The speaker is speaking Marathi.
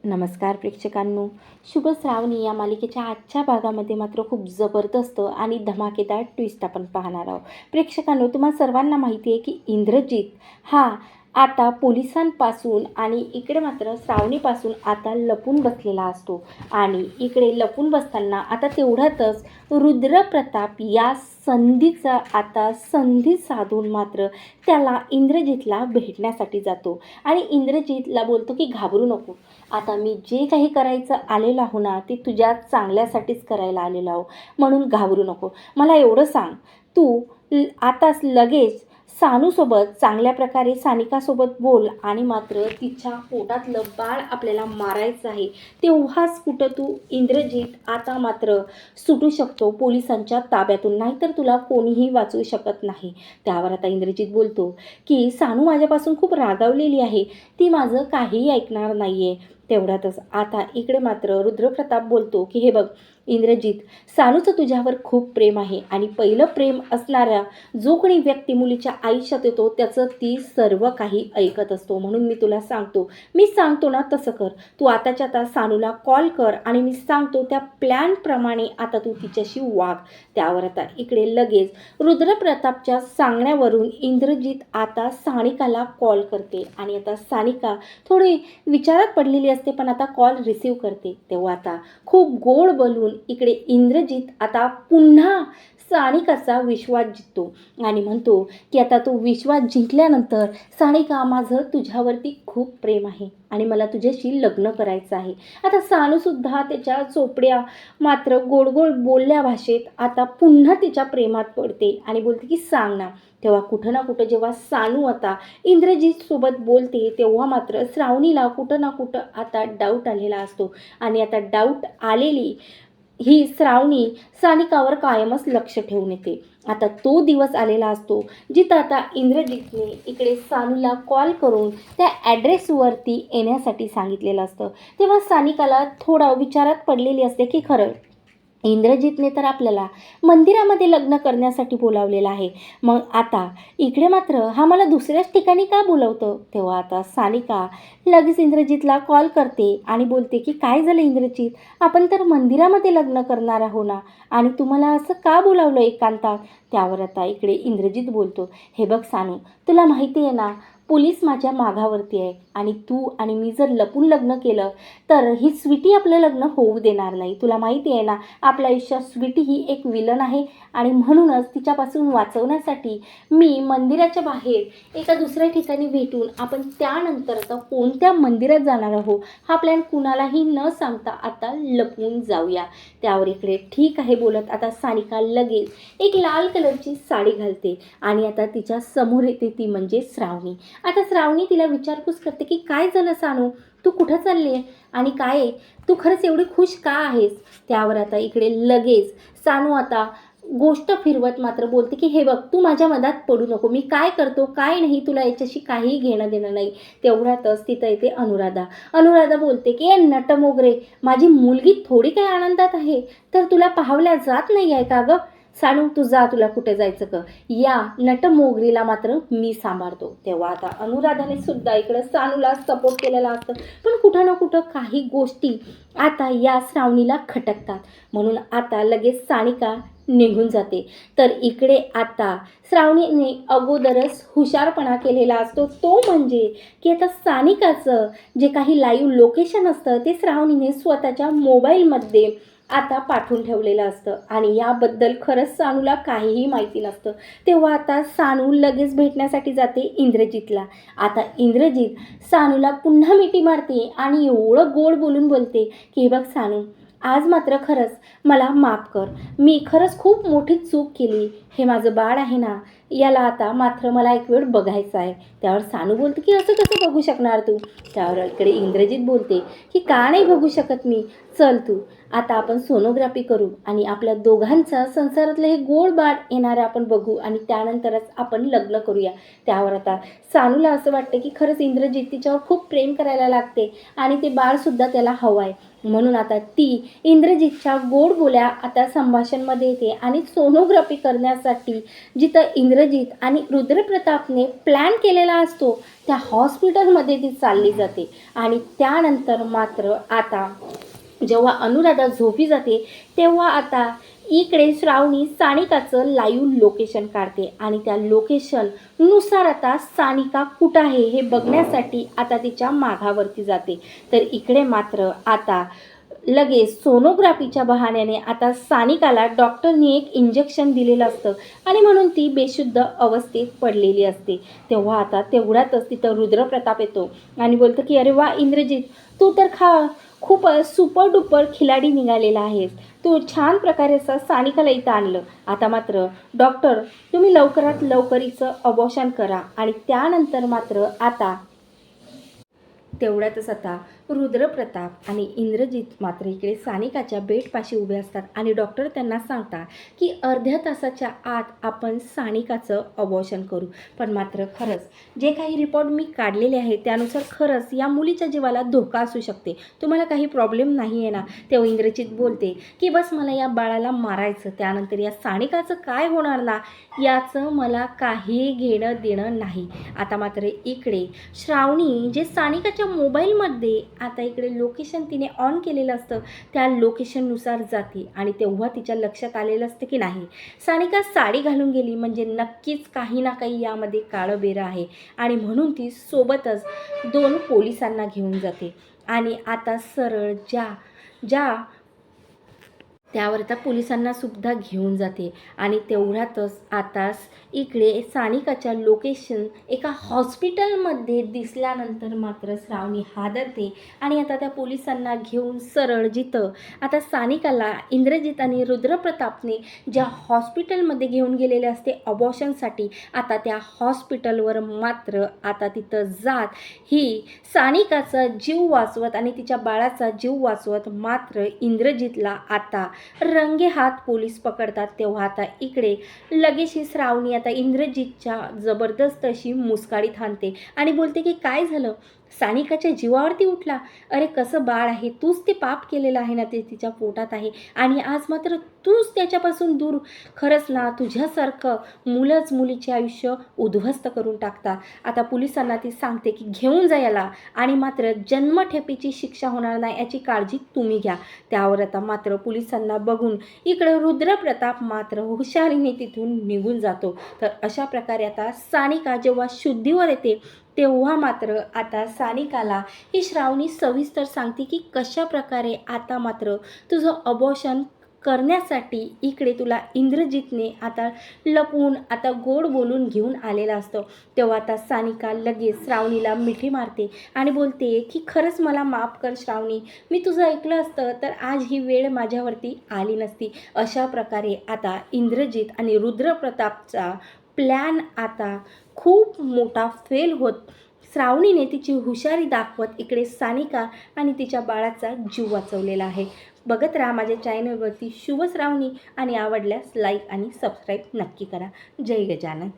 नमस्कार प्रेक्षकांनो. शुभ श्रावणी या मालिकेच्या आजच्या भागामध्ये मात्र खूप जबरदस्त आणि धमाकेदार ट्विस्ट आपण पाहणार आहोत. प्रेक्षकांनो, तुम्हाला सर्वांना माहिती आहे की इंद्रजित हा आता पोलिसांपासून आणि इकडे मात्र श्रावणीपासून आता लपून बसलेला असतो. आणि इकडे लपून बसताना आता तेवढ्यातच रुद्रप्रताप या संधी साधून मात्र त्याला इंद्रजितला भेटण्यासाठी जातो. आणि इंद्रजितला बोलतो की घाबरू नको, आता मी जे काही करायचं आलेलो आहो ना ते तुझ्या चांगल्यासाठीच करायला आलेलो आहो, म्हणून घाबरू नको. मला एवढं सांग, तू आताच लगेच सानूसोबत चांगल्या प्रकारे सानिकासोबत बोल आणि मात्र तिच्या पोटातलं बाळ आपल्याला मारायचं आहे. तेव्हाच कुठं तू इंद्रजित आता मात्र सुटू शकतो पोलिसांच्या ताब्यातून, नाहीतर तुला कोणीही वाचवू शकत नाही. त्यावर आता इंद्रजित बोलतो की सानू माझ्यापासून खूप रागावलेली आहे, ती माझं काहीही ऐकणार नाही आहे. तेवढ्यातच आता इकडे मात्र रुद्रप्रताप बोलतो की हे बघ इंद्रजित, सानूचं तुझ्यावर खूप प्रेम आहे आणि पहिलं प्रेम असणारा जो कोणी व्यक्ती मुलीच्या आयुष्यात येतो त्याचं ती सर्व काही ऐकत असतो. म्हणून मी तुला सांगतो, मी सांगतो ना तसं कर. तू आताच्या आता सानूला कॉल कर आणि मी सांगतो त्या प्लॅनप्रमाणे आता तू तिच्याशी वाग. त्यावर आता इकडे लगेच रुद्रप्रतापच्या सांगण्यावरून इंद्रजित आता सानिकाला कॉल करते. आणि आता सानिका थोडी विचारात पडलेली असते, पण आता कॉल रिसीव करते. तेव्हा आता खूप गोड बोलून इकडे इंद्रजित आता पुन्हा सानिकाचा विश्वास जिंकतो आणि म्हणतो की आता तो विश्वास जिंकल्यानंतर सानिका, माझं तुझ्यावरती खूप प्रेम आहे आणि मला तुझ्याशी लग्न करायचं आहे. आता सानूसुद्धा त्याच्या चोपड्या मात्र गोड गोड बोलल्या भाषेत आता पुन्हा तिच्या प्रेमात पडते आणि बोलते की सांग ना. तेव्हा कुठं ना कुठं जेव्हा सानू आता इंद्रजितसोबत बोलते तेव्हा मात्र श्रावणीला कुठं ना कुठं आता डाऊट आलेला असतो. आणि आता डाऊट आलेली ही श्रावणी सानिकावर कायमच लक्ष ठेवून येते. आता तो दिवस आलेला असतो जिथं आता इंद्रजितने इकडे सानूला कॉल करून त्या ॲड्रेसवरती येण्यासाठी सांगितलेलं असतं. तेव्हा सानिकाला थोडा विचारात पडलेली असते की खरं इंद्रजितने तर आपल्याला मंदिरामध्ये लग्न करण्यासाठी बोलावलेलं आहे, मग आता इकडे मात्र हा मला दुसऱ्याच ठिकाणी का बोलवतं. तेव्हा आता सानिका लगेच इंद्रजितला कॉल करते आणि बोलते की काय झालं इंद्रजित, आपण तर मंदिरामध्ये लग्न करणार आहो ना, आणि तुम्हाला असं का बोलावलं एकांतात. त्यावर आता इकडे इंद्रजित बोलतो, हे बघ सानू, तुला माहिती आहे ना पोलीस माझ्या मागावरती आहे आणि तू आणि मी जर लपून लग्न केलं तर ही स्वीटी आपलं लग्न होऊ देणार नाही. तुला माहिती आहे ना आपल्या आयुष्यात स्वीटी ही एक विलन आहे आणि म्हणूनच तिच्यापासून वाचवण्यासाठी मी मंदिराच्या बाहेर एका दुसऱ्या ठिकाणी भेटून आपण त्यानंतर आता कोणत्या मंदिरात जाणार आहोत हा प्लॅन कुणालाही न सांगता आता लपून जाऊया. त्यावर इकडे ठीक आहे बोलत आता सानिका लगेच एक लाल कलरची साडी घालते आणि आता तिच्या समोर येते ती म्हणजे श्रावणी. आता श्रावणी तिला विचारपूस करते की काय झालं सानू, तू कुठं चालली आहे आणि काय आहे, तू खरंच एवढी खुश का आहेस. त्यावर आता इकडे लगेच सानू आता गोष्ट फिरवत मात्र बोलते की हे बघ, तू माझ्या मधात पडू नको, मी काय करतो काय नाही तुला याच्याशी काहीही घेणं देणं नाही. तेवढ्यातच तिथं येते अनुराधा बोलते की ए नटमोगरे, माझी मुलगी थोडी काही आनंदात आहे तर तुला पाहावल्या जात नाही आहे का गं. सानू तू जा, तुला कुठे जायचं का, या नटमोगरीला मात्र मी सांभाळतो. तेव्हा आता अनुराधाने सुद्धा इकडं सानूला सपोर्ट केलेला असतं, पण कुठं ना कुठं काही गोष्टी आता या श्रावणीला खटकतात. म्हणून आता लगेच सानिका निघून जाते. तर इकडे आता श्रावणीने अगोदरच हुशारपणा केलेला असतो, तो म्हणजे की आता सानिकाचं जे काही लाईव्ह लोकेशन असतं ते श्रावणीने स्वतःच्या मोबाईलमध्ये आता पाठवून ठेवलेलं असतं आणि याबद्दल खरंच सानूला काहीही माहिती नसतं. तेव्हा आता सानू लगेच भेटण्यासाठी जाते इंद्रजितला. आता इंद्रजित सानूला पुन्हा मिठी मारते आणि एवढं गोड बोलून बोलते की हे बघ सानू, आज मात्र खरंच मला माफ कर, मी खरंच खूप मोठी चूक केली, हे माझं बाळ आहे ना याला आता मात्र मला एक वेळ बघायचं आहे. त्यावर सानू बोलते की असं कसं बघू शकणार तू. त्यावर इकडे इंद्रजित बोलते की का नाही बघू शकत मी, चल तू आता आपण सोनोग्राफी करू आणि आपल्या दोघांचा संसारातलं हे गोड बाळ येणारं आपण बघू आणि त्यानंतरच आपण लग्न करूया. त्यावर आता सानूला असं वाटतं की खरंच इंद्रजित तिच्यावर खूप प्रेम करायला लागते आणि ते बाळसुद्धा त्याला हवं आहे. म्हणून आता ती इंद्रजितच्या गोड बोल्या आता संभाषणमध्ये येते आणि सोनोग्राफी करण्यासाठी जिथं इंद्रजित आणि रुद्रप्रतापने प्लॅन केलेला असतो त्या हॉस्पिटलमध्ये ती चालली जाते. आणि त्यानंतर मात्र आता जेव्हा अनुराधा झोपी जाते तेव्हा आता इकडे श्रावणी सानिकाचं लाईव्ह लोकेशन काढते आणि त्या लोकेशननुसार आता सानिका कुठं आहे हे बघण्यासाठी आता तिच्या मागावरती जाते. तर इकडे मात्र आता लगेच सोनोग्राफीच्या बहाण्याने आता सानिकाला डॉक्टरनी एक इंजेक्शन दिलेलं असतं आणि म्हणून ती बेशुद्ध अवस्थेत पडलेली असते. तेव्हा आता तेवढ्यातच तिथं रुद्रप्रताप येतो आणि बोलतो की अरे वा इंद्रजित, तू तर खूप सुपर डुपर खिलाडी निघालेला आहेस. तू छान प्रकारे असं सानिकाला इथं आणलं. आता मात्र डॉक्टर तुम्ही लवकरात लवकर हिचं अबॉर्शन करा. आणि त्यानंतर मात्र आता तेवढ्यातच आता रुद्रप्रताप आणि इंद्रजित मात्र इकडे सानिकाच्या बेडपाशी उभे असतात आणि डॉक्टर त्यांना सांगतात की अर्ध्या तासाच्या आत आपण सानिकाचं अबॉर्शन करू. पण मात्र खरंच जे काही रिपोर्ट मी काढलेले आहेत त्यानुसार खरंच या मुलीच्या जीवाला धोका असू शकते. तुम्हाला काही प्रॉब्लेम नाही आहे ना? तेव्हा इंद्रजित बोलते की बस मला या बाळाला मारायचं, त्यानंतर या सानिकाचं काय होणार ना याचं मला काही घेणं देणं नाही. आता मात्र इकडे श्रावणी जे सानिकाच्या मोबाईलमध्ये आता इकडे लोकेशन तिने ऑन केलेलं असतं त्या लोकेशननुसार जाते आणि तेव्हा तिच्या लक्षात आलेलं असतं की नाही, सानिका साडी घालून गेली म्हणजे नक्कीच काही ना काही यामध्ये काळं बेरं आहे. आणि म्हणून ती सोबतच 2 पोलिसांना घेऊन जाते आणि आता सरळ ज्या त्यावर आता पोलिसांना सुद्धा घेऊन जाते. आणि तेवढ्यातच आता इकडे सानिकाच्या लोकेशन एका हॉस्पिटलमध्ये दिसल्यानंतर मात्र श्रावणी हादरते आणि आता त्या पोलिसांना घेऊन सरळ जिथं आता सानिकाला इंद्रजित आणि रुद्रप्रतापने ज्या हॉस्पिटलमध्ये घेऊन गेलेले असते अबॉर्शनसाठी, आता त्या हॉस्पिटलवर मात्र आता तिथं जात ही सानिकाचा जीव वाचवत आणि तिच्या बाळाचा जीव वाचवत मात्र इंद्रजितला आता रंगेहात पोलीस पकडतात. तेव्हा आता इकडे लगेच ही श्रावणी आता इंद्रजितच्या जबरदस्त अशी मुस्काडीत हाणते आणि बोलते की काय झालं, सानिकाच्या जीवावरती उठला? अरे कसं बाळ आहे, तूच ते पाप केलेलं आहे ना, ते तिच्या पोटात आहे आणि आज मात्र तूच त्याच्यापासून दूर. खरंच ना तुझ्यासारखं मुलंच मुलीचे आयुष्य उद्ध्वस्त करून टाकतात. आता पोलिसांना ती सांगते की घेऊन जा याला आणि मात्र जन्मठेपेची शिक्षा होणार नाही याची काळजी तुम्ही घ्या. त्यावर आता मात्र पोलिसांना बघून इकडं रुद्रप्रताप मात्र हुशारीने तिथून निघून जातो. तर अशा प्रकारे आता सानिका जेव्हा शुद्धीवर येते तेव्हा मात्र आता सानिकाला ही श्रावणी सविस्तर सांगते की कशा प्रकारे आता मात्र तुझं अबॉर्शन करण्यासाठी इकडे तुला इंद्रजितने आता लपवून आता गोड बोलून घेऊन आलेला असतो. तेव्हा आता सानिका लगेच श्रावणीला मिठी मारते आणि बोलते की खरंच मला माफ कर श्रावणी, मी तुझं ऐकलं असतं तर आज ही वेळ माझ्यावरती आली नसती. अशा प्रकारे आता इंद्रजित आणि रुद्रप्रतापचा प्लॅन आता खूप मोठा फेल होत श्रावणीने तिची हुशारी दाखवत इकडे सानिका आणि तिच्या बाळाचा जीव वाचवलेला आहे. बघत राहा माझ्या चॅनलवरती शुभ श्रावणी आणि आवडल्यास लाईक आणि सबस्क्राईब नक्की करा. जय गजानन.